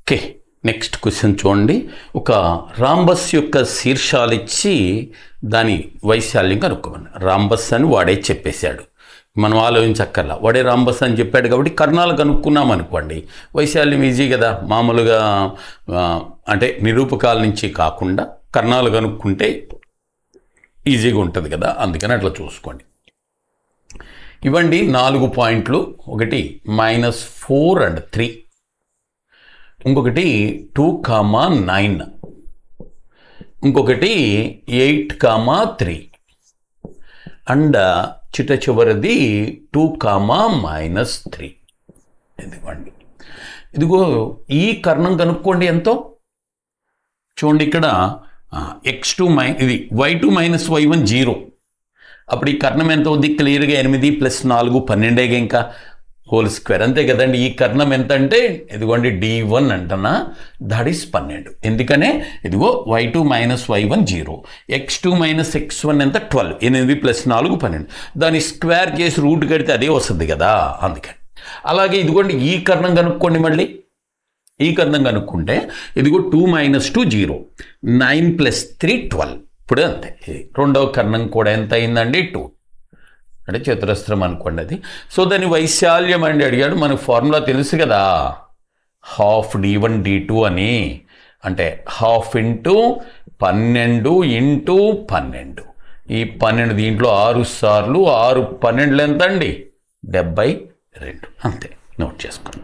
Okay, next question చూడండి. ఒక rhombus యొక్క శీర్షాలు ఇచ్చి దాని వైశాల్యం కనుక్కోమని. రాంబస్ అని వాడే చెప్పేశాడు, మనం ఆలోచించక్కర్లా. వాడే రాంబస్ అని చెప్పాడు కాబట్టి కర్ణాలు కనుక్కున్నాం అనుకోండి, వైశాల్యం ఈజీ కదా. మామూలుగా అంటే నిరూపకాల నుంచి కాకుండా కర్ణాలు కనుక్కుంటే ఈజీగా ఉంటుంది కదా, అందుకని అట్లా చూసుకోండి. ఇవ్వండి 4 పాయింట్లు. ఒకటి -4 and 3, ఇంకొకటి 2,9, ఇంకొకటి 8,3 అండ్ చిట్ట చివరిది 2,-3. ఇదిగోండి, ఇదిగో ఈ కర్ణం కనుక్కోండి ఎంతో. చూడండి ఇక్కడ x2 ఇది y2 - y1 0. అప్పుడు ఈ కర్ణం ఎంత అవుద్ది? క్లియర్గా 8 + 4 12 ఇంకా హోల్ స్క్వేర్, అంతే కదండి. ఈ కర్ణం ఎంత అంటే ఇదిగోండి D1 అంటనా, దట్ ఈస్ 12. ఎందుకనే ఇదిగో y2 - y1 0, x2 - x1 ఎంత 12, 8 + 4 12. దాన్ని స్క్వేర్ చేసి రూట్ కడితే అదే వస్తుంది కదా, అందుకని. అలాగే ఇదిగోండి ఈ కర్ణం కనుక్కోండి. మళ్ళీ ఈ కర్ణం కనుక్కుంటే ఇదిగో 2 - 2 0, 9 + 3 12. ఇప్పుడు అంతే. రెండవ కర్ణం కూడా ఎంత అయిందండి? 2. అంటే చతురస్రం అనుకోండి అది. సో దాని వైశాల్యం అని అడిగాడు. మనకు ఫార్ములా తెలుసు కదా, ½ d1 d2 అని. అంటే ½ × 12 × 12. ఈ 12 దీంట్లో 6 సార్లు 6 12 ఎంత అండి? 72. అంతే, నోట్ చేసుకోండి.